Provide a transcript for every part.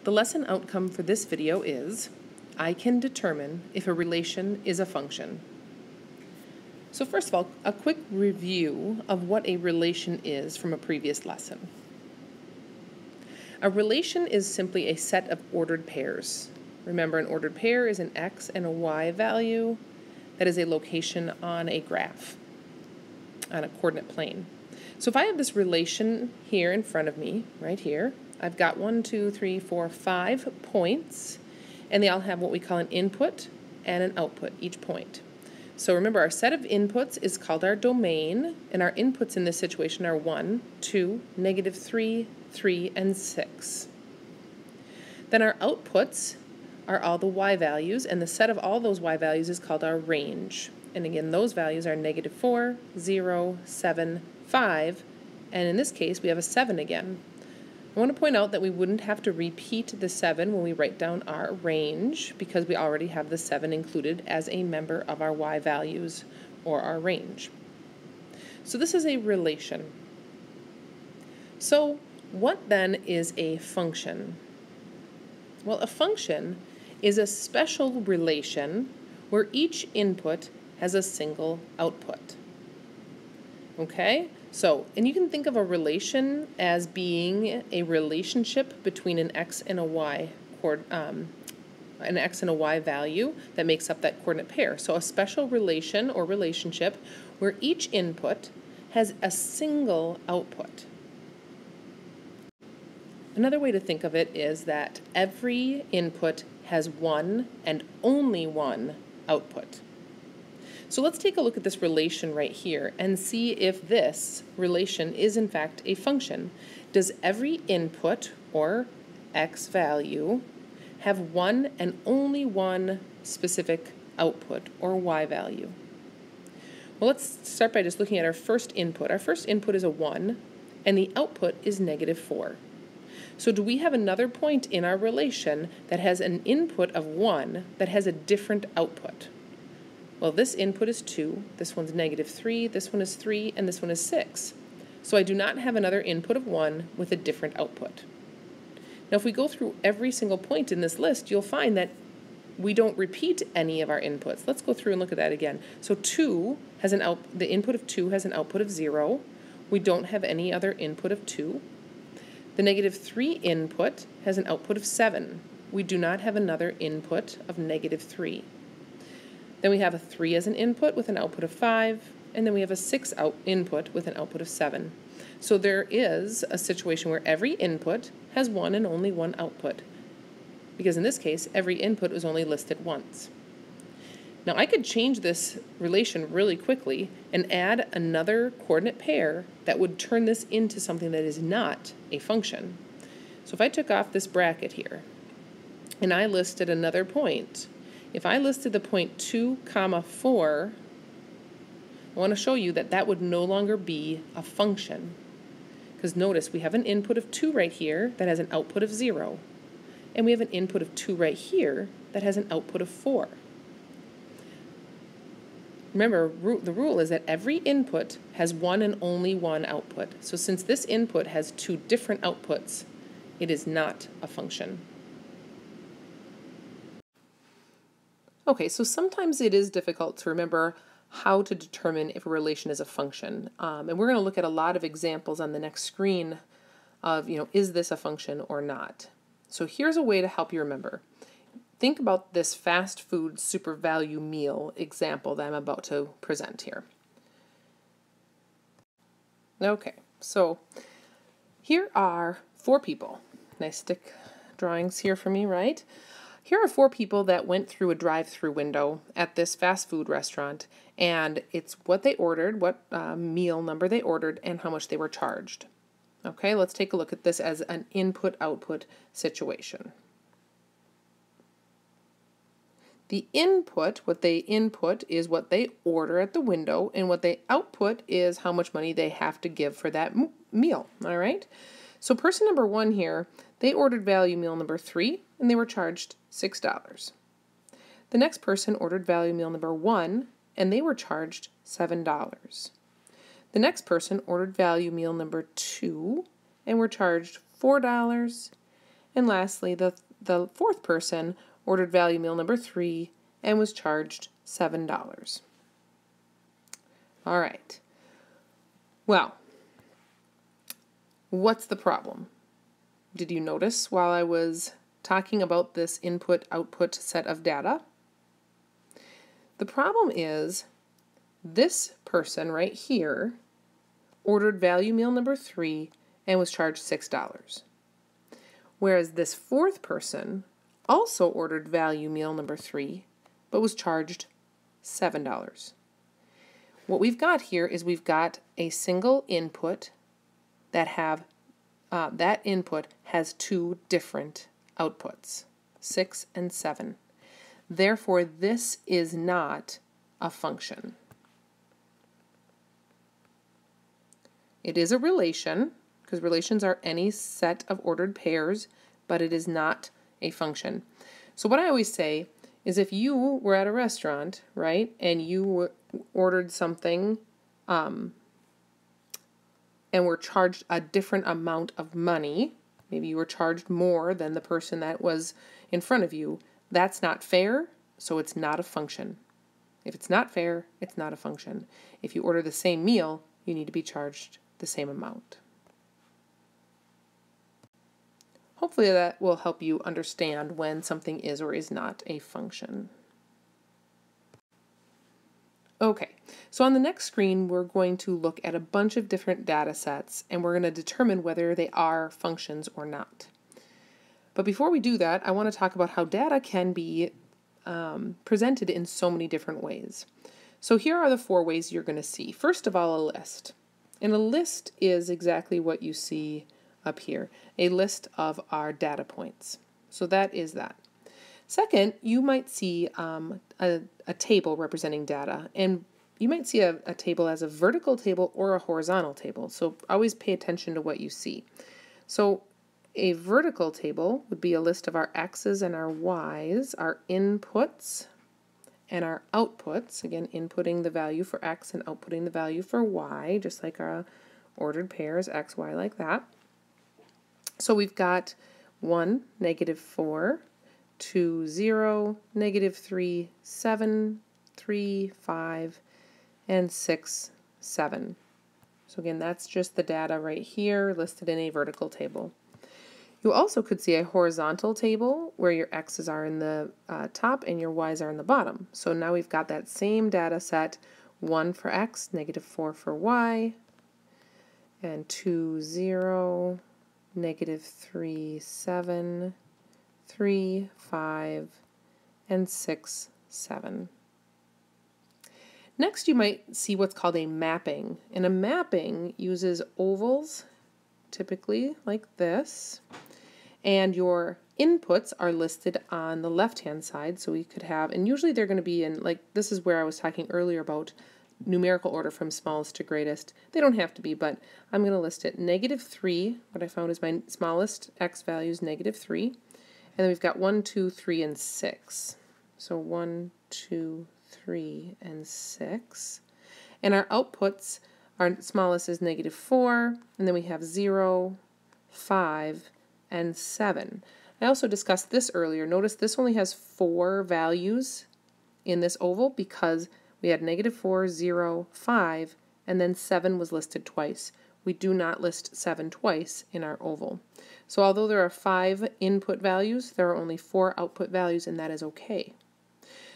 The lesson outcome for this video is, I can determine if a relation is a function. So first of all, a quick review of what a relation is from a previous lesson. A relation is simply a set of ordered pairs. Remember, an ordered pair is an x and a y value that is a location on a graph, on a coordinate plane. So if I have this relation here in front of me, right here, I've got 1, 2, 3, 4, 5 points, and they all have what we call an input and an output, each point. So remember, our set of inputs is called our domain, and our inputs in this situation are 1, 2, -3, 3, and 6. Then our outputs are all the y values, and the set of all those y values is called our range. And again, those values are -4, 0, 7, 5, and in this case we have a 7 again. I want to point out that we wouldn't have to repeat the 7 when we write down our range because we already have the 7 included as a member of our y values or our range. So this is a relation. So what then is a function? Well, a function is a special relation where each input has a single output. Okay? So, and you can think of a relation as being a relationship between an x and a y value that makes up that coordinate pair. So a special relation or relationship where each input has a single output. Another way to think of it is that every input has one and only one output. So let's take a look at this relation right here and see if this relation is in fact a function. Does every input, or x value, have one and only one specific output, or y value? Well, let's start by just looking at our first input. Our first input is a 1, and the output is -4. So do we have another point in our relation that has an input of 1 that has a different output? Well, this input is 2, this one's -3, this one is 3, and this one is 6. So I do not have another input of 1 with a different output. Now if we go through every single point in this list, you'll find that we don't repeat any of our inputs. Let's go through and look at that again. So 2 has the input of 2 has an output of 0. We don't have any other input of 2. The -3 input has an output of 7. We do not have another input of -3. Then we have a 3 as an input with an output of 5, and then we have a 6 input with an output of 7. So there is a situation where every input has one and only one output, because in this case, every input was only listed once. Now I could change this relation really quickly and add another coordinate pair that would turn this into something that is not a function. So if I took off this bracket here and I listed another point, if I listed the point 2, 4, I want to show you that that would no longer be a function. Because notice we have an input of 2 right here that has an output of 0. And we have an input of 2 right here that has an output of 4. Remember, the rule is that every input has one and only one output. So since this input has 2 different outputs, it is not a function. Okay, so sometimes it is difficult to remember how to determine if a relation is a function. And we're going to look at a lot of examples on the next screen of, is this a function or not? So here's a way to help you remember. Think about this fast food super value meal example that I'm about to present here. Okay, so here are 4 people. Nice stick drawings here for me, right? Here are 4 people that went through a drive-through window at this fast food restaurant, and it's what they ordered, what meal number they ordered, and how much they were charged. Okay, let's take a look at this as an input-output situation. The input, what they input, is what they order at the window, and what they output is how much money they have to give for that meal, all right? So person number 1 here, they ordered value meal number 3, and they were charged $6. The next person ordered value meal number 1, and they were charged $7. The next person ordered value meal number 2, and were charged $4. And lastly, the fourth person ordered value meal number 3 and was charged $7. All right. Well, what's the problem? Did you notice while I was talking about this input-output set of data? The problem is this person right here ordered value meal number 3 and was charged $6. Whereas this fourth person also ordered value meal number 3 but was charged $7. What we've got here is we've got a single input that input has two different outputs, 6 and 7. Therefore, this is not a function. It is a relation, because relations are any set of ordered pairs, but it is not a function. So what I always say is if you were at a restaurant, right, and you ordered something and were charged a different amount of money, maybe you were charged more than the person that was in front of you, that's not fair, so it's not a function. If it's not fair, it's not a function. If you order the same meal, you need to be charged the same amount. Hopefully that will help you understand when something is or is not a function. Okay, so on the next screen we're going to look at a bunch of different data sets and we're going to determine whether they are functions or not. But before we do that, I want to talk about how data can be presented in so many different ways. So here are the 4 ways you're going to see. First of all, a list. And a list is exactly what you see up here, a list of our data points. So that is that. Second, you might see a table representing data, and you might see a table as a vertical table or a horizontal table. So always pay attention to what you see. So a vertical table would be a list of our x's and our y's, our inputs and our outputs. Again, inputting the value for x and outputting the value for y, just like our ordered pairs, x, y, like that. So we've got 1, -4, 2, 0, -3, 7, 3, 5, and 6, 7. So again, that's just the data right here listed in a vertical table. You also could see a horizontal table where your x's are in the top and your y's are in the bottom. So now we've got that same data set, 1 for x, -4 for y, and 2, 0, -3, 7, 3, 5, and 6, 7. Next, you might see what's called a mapping. And a mapping uses ovals, typically like this. And your inputs are listed on the left-hand side. So we could have, and usually they're going to be in, like, this is where I was talking earlier about numerical order from smallest to greatest. They don't have to be, but I'm going to list it. -3, what I found is my smallest x value is -3. And then we've got 1, 2, 3, and 6. So 1, 2, 3, and 6. And our outputs, our smallest is -4, and then we have 0, 5, and 7. I also discussed this earlier. Notice this only has 4 values in this oval because we had -4, 0, 5, and then 7 was listed twice. We do not list 7 twice in our oval. So although there are 5 input values, there are only 4 output values, and that is okay.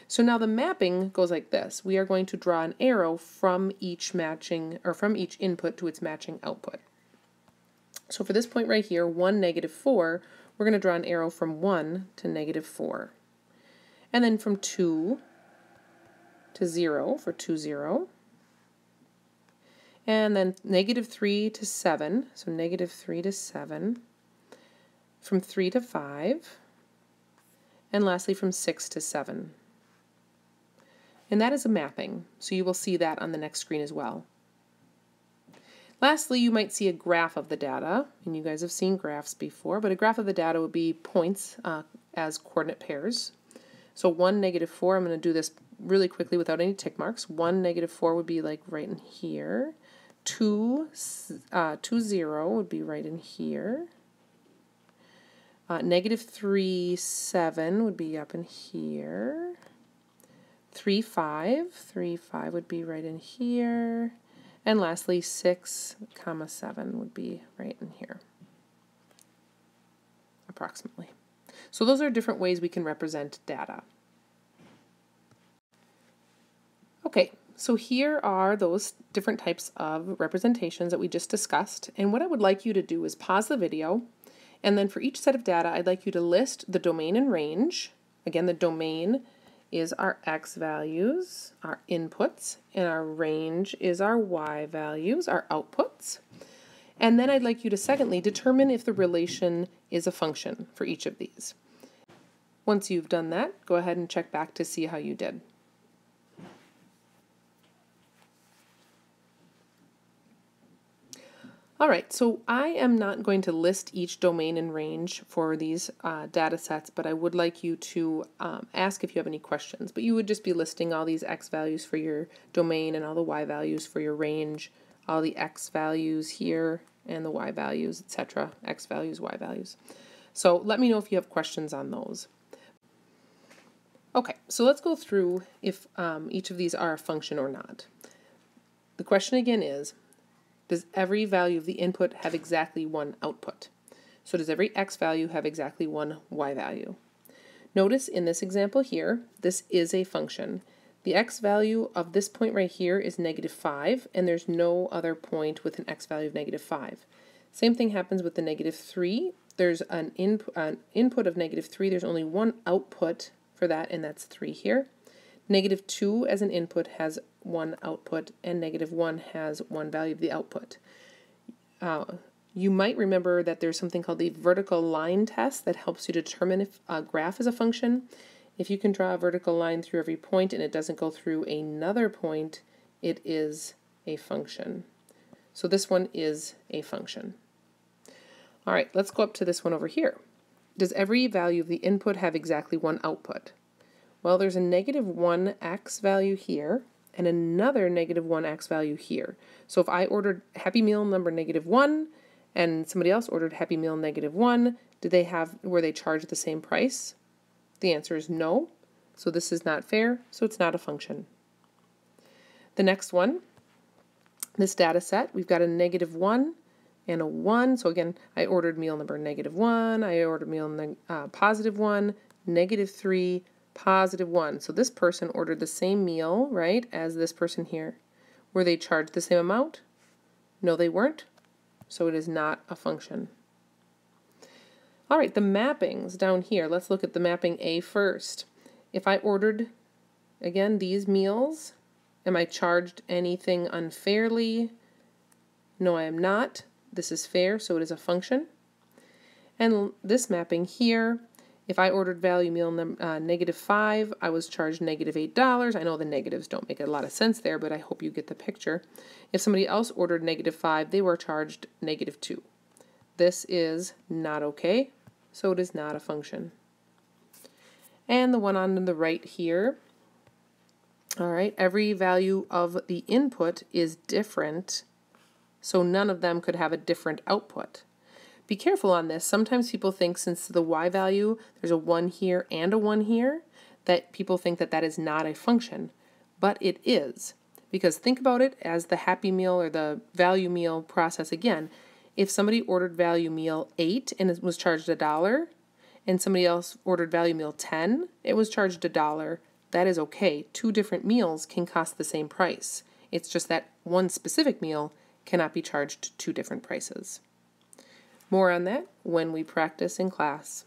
So now the mapping goes like this. We are going to draw an arrow from each matching, or from each input to its matching output. So for this point right here, 1, -4, we're going to draw an arrow from 1 to -4. And then from 2 to 0 for 2, 0. And then -3 to 7, so -3 to 7. From 3 to 5. And lastly from 6 to 7. And that is a mapping, so you will see that on the next screen as well. Lastly, you might see a graph of the data, and you guys have seen graphs before, but a graph of the data would be points as coordinate pairs. So 1, -4, I'm going to do this really quickly without any tick marks. 1, -4 would be like right in here. 2, 0 would be right in here. -3.7 would be up in here. 3.5 would be right in here. And lastly, 6.7 would be right in here, approximately. So those are different ways we can represent data. Okay, so here are those different types of representations that we just discussed. And what I would like you to do is pause the video, and then for each set of data, I'd like you to list the domain and range. Again, the domain is our X values, our inputs, and our range is our Y values, our outputs. And then I'd like you to secondly determine if the relation is a function for each of these. Once you've done that, go ahead and check back to see how you did. All right, so I am not going to list each domain and range for these data sets, but I would like you to ask if you have any questions. But you would just be listing all these X values for your domain and all the Y values for your range, all the X values here and the Y values, etc. X values, Y values. So let me know if you have questions on those. Okay, so let's go through if each of these are a function or not. The question again is, does every value of the input have exactly one output? So does every X value have exactly one Y value? Notice in this example here, this is a function. The X value of this point right here is -5, and there's no other point with an X value of -5. Same thing happens with the -3. There's an input of -3. There's only one output for that, and that's 3 here. -2 as an input has one output, and -1 has one value of the output. You might remember that there's something called the vertical line test that helps you determine if a graph is a function. If you can draw a vertical line through every point and it doesn't go through another point, it is a function. So this one is a function. All right, let's go up to this one over here. Does every value of the input have exactly one output? Well, there's a -1x value here and another -1x value here. So if I ordered Happy Meal number -1 and somebody else ordered Happy Meal -1, were they charged the same price? The answer is no. So this is not fair, so it's not a function. The next one, this data set, we've got a -1 and a 1. So again, I ordered meal number -1, I ordered meal +1, -3, +1. So this person ordered the same meal, right, as this person here. Were they charged the same amount? No, they weren't. So it is not a function. All right, the mappings down here. Let's look at the mapping A first. If I ordered, again, these meals, am I charged anything unfairly? No, I am not. This is fair, so it is a function. And this mapping here, if I ordered value meal -5, I was charged -$8. I know the negatives don't make a lot of sense there, but I hope you get the picture. If somebody else ordered -5, they were charged -2. This is not okay, so it is not a function. And the one on the right here, all right, every value of the input is different, so none of them could have a different output. Be careful on this. Sometimes people think since the Y value, there's a 1 here and a 1 here, that people think that that is not a function, but it is. Because think about it as the Happy Meal or the value meal process again. If somebody ordered value meal 8 and it was charged $1, and somebody else ordered value meal 10, it was charged $1, that is okay. Two different meals can cost the same price. It's just that one specific meal cannot be charged two different prices. More on that when we practice in class.